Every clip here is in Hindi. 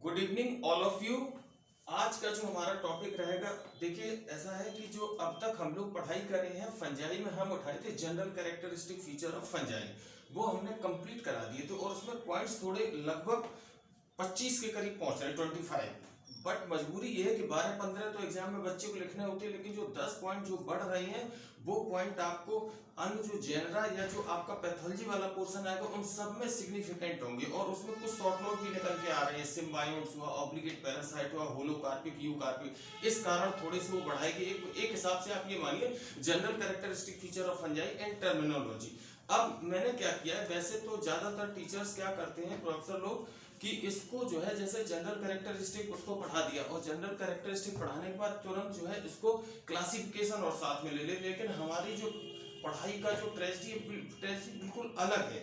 Good evening all of you. आज का जो हमारा टॉपिक रहेगा, देखिए ऐसा है कि जो अब तक हम लोग पढ़ाई कर रहे हैं फंजाई में, हम उठाए थे general characteristic feature of fungi, वो हमने कंप्लीट करा दिए थे और उसमें पॉइंट्स थोड़े लगभग 25 के करीब पहुंच रहे, 25। बट मजबूरी ये है कि 12-15 तो एग्जाम में बच्चे को लिखने होते हैं, लेकिन जो 10 पॉइंट जो बढ़ रहे हैं वो पॉइंट आपको अन्य जो जेनरा या जो आपका पैथोलॉजी वाला पोर्शन आएगा उन सब में सिग्निफिकेंट होंगे। और उसमें कुछ शॉर्ट नोट भी निकल के आ रहे हैं, सिम्बायोट्स हुआ, ऑब्लिगेट पैरासाइट हुआ, होलोकार्पिक, यूकार्पिक। इस कारण थोड़े से वो बढ़ाएंगे। एक हिसाब से आप ये मानिए general characteristic feature of fungi and terminology. अब मैंने क्या किया है, वैसे तो ज्यादातर टीचर्स क्या करते हैं, प्रोफेसर लोग, कि इसको जो है जैसे जनरल कैरेक्टरिस्टिक उसको पढ़ा दिया और जनरल कैरेक्टरिस्टिक पढ़ाने के बाद तुरंत जो है इसको क्लासिफिकेशन और साथ में ले ले। लेकिन हमारी जो पढ़ाई का जो ट्रेजेडी बिल्कुल अलग है,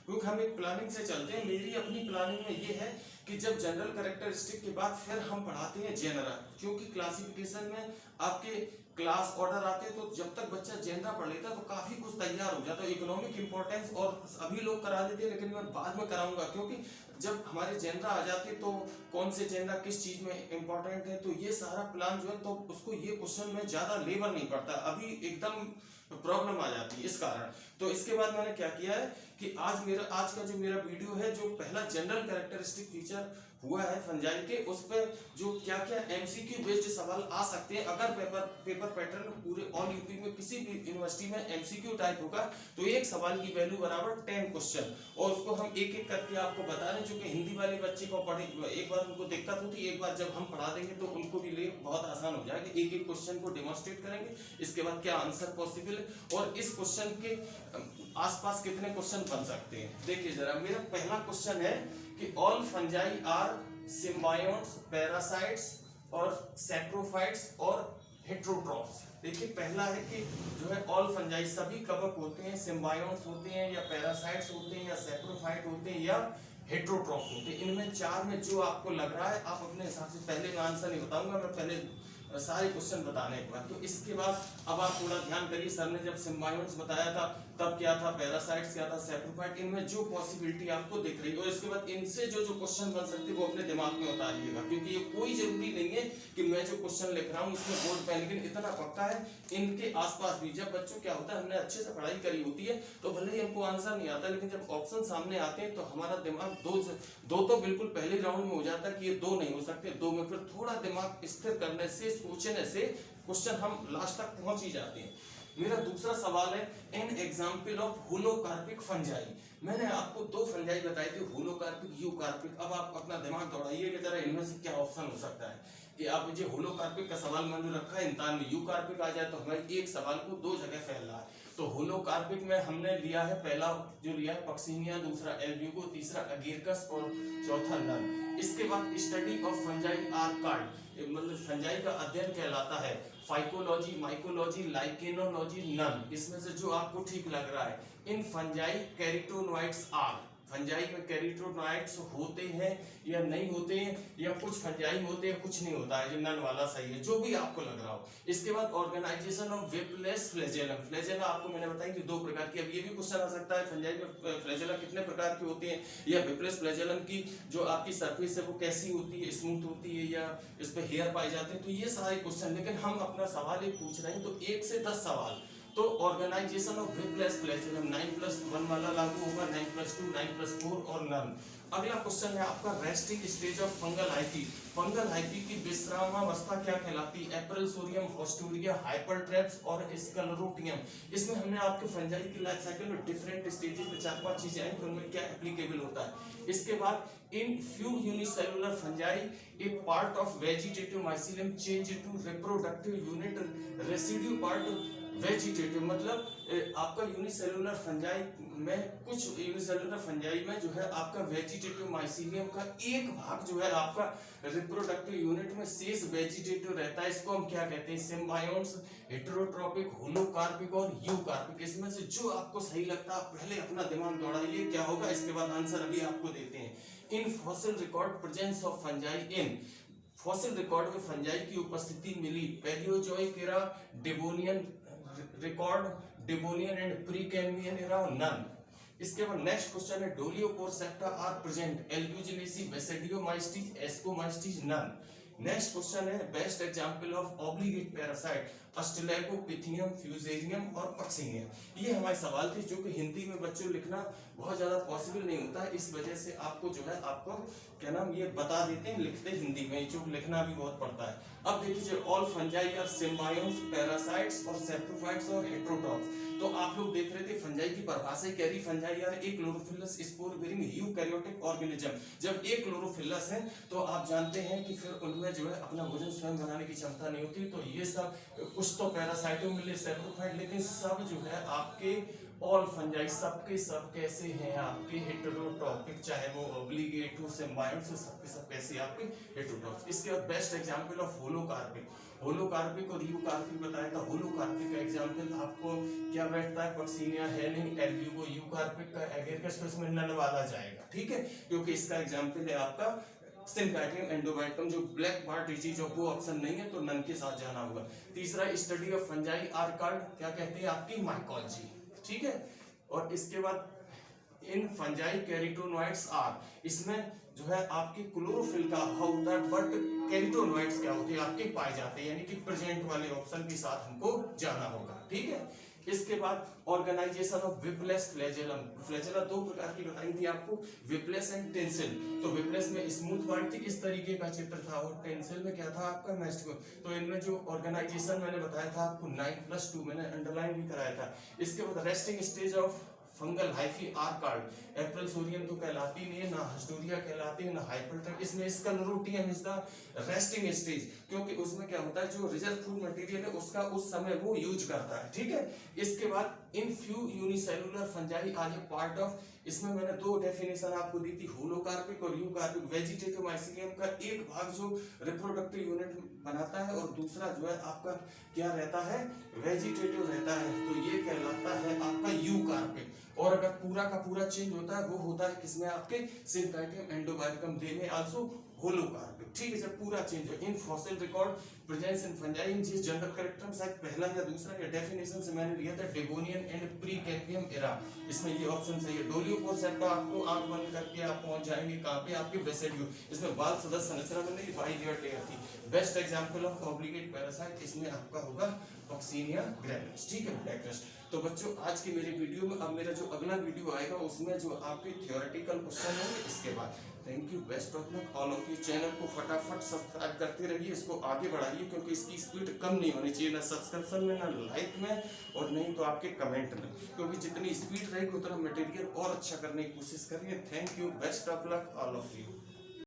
क्योंकि हम एक प्लानिंग से चलते हैं। मेरी अपनी प्लानिंग में ये है कि जब जनरल कैरेक्टरिस्टिक के बाद फिर हम पढ़ाते हैं जेनरा, क्योंकि क्लासिफिकेशन में आपके क्लास ऑर्डर आते हैं, तो जब तक बच्चा जेनरा पढ़ लेता है तो काफी कुछ तैयार हो जाता है। इकोनॉमिक इंपॉर्टेंस और अभी लोग करा देते हैं, लेकिन मैं बाद में कराऊंगा, क्योंकि जब हमारे जेनरा आ जाते तो कौन से जेनरा किस चीज में इंपॉर्टेंट है, तो ये सारा प्लान जो है तो उसको ये क्वेश्चन में ज्यादा लेबर नहीं पड़ता, अभी एकदम प्रॉब्लम आ जाती है इस कारण। तो इसके बाद मैंने क्या किया है कि आज का जो मेरा वीडियो है, जो पहला जनरल कैरेक्टरिस्टिक फीचर हुआ है फंजाई के, उस पर जो क्या क्या एमसीक्यू बेस्ड सवाल आ सकते हैं। अगर पेपर पैटर्न पूरे ऑल यूपी में किसी भी यूनिवर्सिटी में एमसीक्यू टाइप होगा तो एक सवाल की वैल्यू बराबर 10 क्वेश्चन, और उसको हम एक एक करके आपको बता रहे हैं। चूंकि हिंदी वाले बच्चे को पढ़े एक बार उनको दिक्कत होती है, एक बार जब हम पढ़ा देंगे तो उनको भी लिए बहुत आसान हो जाएगा। एक एक क्वेश्चन को डेमोन्स्ट्रेट करेंगे, इसके बाद क्या आंसर पॉसिबल है और इस क्वेश्चन के आसपास कितने क्वेश्चन बन सकते हैं। देखिए जरा, मेरा पहला क्वेश्चन है कि all fungi are symbiotes, parasites और सैप्रोफाइट्स और हेट्रोट्रॉप्स। देखिए पहला है कि जो है ऑल फंजाई सभी कवक होते हैं, सिम्बायोट्स होते हैं या पैरासाइट्स होते हैं या सैप्रोफाइट होते हैं या हेट्रोट्रॉप्स होते हैं। इनमें चार में जो आपको लग रहा है आप अपने हिसाब से, पहले मैं आंसर नहीं बताऊंगा, मैं पहले सारे क्वेश्चन बताने के बाद। तो इसके बाद अब आप थोड़ा ध्यान करिए, सर ने जब सिम्बायोट्स बताया था तब क्या था, पैरासाइट्स क्या था, सैप्रोफाइट, इनमें जो पॉसिबिलिटी आपको दिख रही है। और इसके बाद इनसे जो जो क्वेश्चन बन सकते हैं वो अपने दिमाग में उतारिएगा, क्योंकि ये कोई जरूरी नहीं है कि मैं जो क्वेश्चन लिख रहा हूँ इसमें बोर्ड पे, लेकिन इतना पक्का है इनके आसपास भी। जब बच्चों क्या होता है, हमने अच्छे से पढ़ाई करी होती है तो भले ही हमको आंसर नहीं आता, लेकिन जब ऑप्शन सामने आते हैं तो हमारा दिमाग दो तो बिल्कुल पहले राउंड में हो जाता है कि ये दो नहीं हो सकते, दो में, फिर थोड़ा दिमाग स्थिर करने से, सोचने से क्वेश्चन हम लास्ट तक पहुंच ही जाते हैं। मेरा दूसरा सवाल है, एन एग्जाम्पल ऑफ होलोकार्पिक फंजाई। मैंने आपको दो फंजाई बताई थी, होलोकार्पिक, यूकार्पिक। अब आप अपना दिमाग दौड़ाइए कि जरा इनमें से क्या ऑप्शन हो सकता है। कि आप मुझे होलोकार्पिक का सवाल मैंने रखा है 59, यूकार्पिक आ जाए तो हमें एक सवाल को दो जगह फैल रहा है। तो होलोकार्पिक में हमने लिया है, पहला जो लिया है पक्सिनिया, दूसरा एल्ब्यूगो, तीसरा अगेरकस और चौथा नन। इसके बाद study of fungi are called, मतलब फंजाई का अध्ययन कहलाता है फाइकोलॉजी, माइकोलॉजी, लाइकेनोलॉजी, नन। इसमें से जो आपको ठीक लग रहा है। इन फंजाई कैरिटोनोइड्स आर, फंजाई में कैरिटोनोइड्स होते हैं या नहीं होते हैं, या कुछ फंजाई होते हैं कुछ नहीं होता है, जो नन वाला सही है, जो भी आपको लग रहा हो। इसके बाद ऑर्गेनाइजेशन ऑफ विपलेस फ्लैजेलम। फ्लैजेला आपको मैंने बताया कि दो प्रकार की, अब ये भी क्वेश्चन आ सकता है फंजाई में फ्लैजेला कितने प्रकार के होते हैं, या विपलेस फ्लैजेलम की जो आपकी सरफेस है वो कैसी होती है, स्मूथ होती है या इस पे हेयर पाए जाते हैं। तो ये सारे क्वेश्चन, लेकिन हम अपना सवाल एक पूछ रहे हैं तो 1 से 10 सवाल। तो ऑर्गेनाइजेशन ऑफ विपलेस फ्लैजेलम 9+1 वाला लागू होगा, 9+2, 9+4 और नन। अगला क्वेश्चन है आपका resting stage of fungal hyphae. Fungal hyphae की विश्रामावस्था क्या कहलाती है, एप्रिलसोरियम, हॉस्टोरिया, हाइपरट्रेप्स और स्क्लेरोटियम। इसमें हमने आपके फंजाई की लाइफ साइकिल में डिफरेंट स्टेजेस में 4-5 चीजें आई, तो उनमें क्या एप्लीकेबल होता है। इसके बाद in few unicellular fungi a part of vegetative mycelium change to reproductive unit, residue part vegetative, मतलब आपका यूनिसेलुलर फंजाई में, कुछ यूनिसेलुलर फंजाई में जो है आपका वेजिटेटिव माइसीलियम का एक भाग जो है आपका रिप्रोडक्टिव यूनिट में शेष वेजिटेटिव रहता है। इसको हम क्या कहते हैं, सिम्बायोट्स, हेटेरोट्रॉपिक, होलोकार्पिक और यूकार्पिक। इसमें से जो आपको सही लगता है पहले अपना दिमाग दौड़ाइए क्या होगा, इसके बाद आंसर अभी आपको देते हैं। In fossil record presence of fungi in, fossil record में फंजाई की उपस्थिति मिली paleozoic era, devonian record, devonian and pre cambrian era, none. इसके बाद नेक्स्ट क्वेश्चन है dolipore septa are present albuginaceae basidiomycetes ascomycetes none. Next question है best example of obligate parasite australopithecus fusarium और पक्सिनियम। ये हमारे सवाल थे जो कि हिंदी में बच्चों लिखना बहुत ज्यादा पॉसिबल नहीं होता है, इस वजह से आपको जो है आपको क्या नाम ये बता देते हैं, लिखते हिंदी में, जो लिखना भी बहुत पड़ता है। अब देखिए ऑल फंजाई आर सिम्बायोन्स पैरासाइट्स और सेप्रोफाइट्स और हेटेरोट्रॉप्स। तो आप लोग देख रहे थे फंजाई की परिभाषा कह रही fungi are achlorophyllous spore bearing eukaryotic organism. जब एक क्लोरोफिलस है तो आप जानते हैं कि फिर उनमें जो है अपना भोजन स्वयं बनाने की क्षमता नहीं होती। तो ये सब कुछ तो पैरासाइटों मिले सेप्रोफाइट, लेकिन सब जो है आपके ऑल फंजाई सबके सब कैसे हैं आपके हेटेरोट्रॉपिक, चाहे वो ऑब्लिगेट हो सिम्बायोट्स हो, सबके सब कैसे आपके हेटेरोट्रॉप्स। इसके बाद बेस्ट एग्जांपल ऑफ होलोकार्पिक, होलोकार्पिक और यूकार्पिक बताया था। होलोकार्पिक का एग्जांपल आपको क्या बैठता है, पक्सिनिया, हेलिन, एल्ब्यूगो। यूकार्पिक का एगेरकस, तो इसमें नन वाला जाएगा, ठीक है, क्योंकि इसका एग्जांपल है आपका सिंकाइटियम एंडोबाइटम। जो ब्लैक बार डिजीज ऑफ वो ऑप्शन नहीं है तो नन के साथ जाना होगा। तीसरा study of fungi are called क्या कहते हैं आपकी माइकोलॉजी, ठीक है। और इसके बाद इन फंजाई कैरिटोनॉइड्स आर, इसमें जो है आपकी क्लोरोफिल का होता है, बट कैरिटोनॉइड्स क्या होते हैं आपके पाए जाते हैं, यानी कि प्रेजेंट वाले ऑप्शन के साथ हमको जाना होगा, ठीक है। इसके बाद ऑर्गेनाइजेशन ऑफ विप्लेस फ्लैजेलम। फ्लैजेला दो प्रकार की बताई थी आपको, विप्लेस एंड टेंसिल। तो विप्लेस में स्मूथ पार्ट थी, इस तरीके का चित्र था, और टेंसिल में क्या था आपका मेस्टिको। तो इनमें जो ऑर्गेनाइजेशन मैंने बताया था आपको 9+2 मैंने अंडरलाइन भी कराया था। इसके बाद resting stage of fungal hyphae are called. Appressorium तो कहलाती नहीं है, ना हस्टोरिया कहलाती है, ना हाइपरटन। इसमें इसका नोरोटियम इज द रेस्टिंग स्टेज, क्योंकि उसमें क्या होता है जो रिजर्व फूड मटेरियल है उसका उस समय वो यूज करता है, ठीक है। इसके बाद in few unicellular fungi are a part of, इसमें मैंने दो डेफिनेशन आपको दी थी, होलोकार्पिक और यूकार्पिक। वेजिटेटिव माइसीलियम का एक भाग जो रिप्रोडक्टिव यूनिट बनाता है और दूसरा जो है आपका क्या रहता है, वेजिटेटिव रहता है, तो ये कहलाता है आपका यूकार्पिक। और अगर पूरा का पूरा चेंज होता है वो होता है किसमें आपके सिंकाइटियम एंडोबाइटम, दे में आल्सो होलोकार्पिक, ठीक है। जब पूरा चेंज हो in fossil record presence in fungi, इन जिस जनरल कैरेक्टर शायद पहला या दूसरा या डेफिनेशन से मैंने लिया था Devonian and pre cambium era, इसमें ये ऑप्शन सही है। डोलियोपोरसेप्टा आपको आंख बंद करके आप पहुंच जाएंगे कहां पे, आपके बेसिडियो। इसमें बाल सदस्य संरचना में नहीं, बाई लेयर लेयर थी। Best example of obligate parasite, इसमें आपका होगा पक्सिनिया ग्रैनुलस, ठीक है, ब्लैक रस्ट। तो बच्चों आज की मेरी वीडियो में, अब मेरा जो अगला वीडियो आएगा उसमें जो आपके थियोरेटिकल क्वेश्चन होंगे इसके बाद। Thank you, best of luck all of you. Channel को फटाफट सब्सक्राइब करते रहिए, इसको आगे बढ़ाइए, क्योंकि इसकी स्पीड कम नहीं होनी चाहिए, ना सब्सक्रिप्शन में, ना लाइक में, और नहीं तो आपके कमेंट में, क्योंकि जितनी स्पीड रहेगी उतना मटेरियल और अच्छा करने की कोशिश करिए। Thank you, best of luck all of you.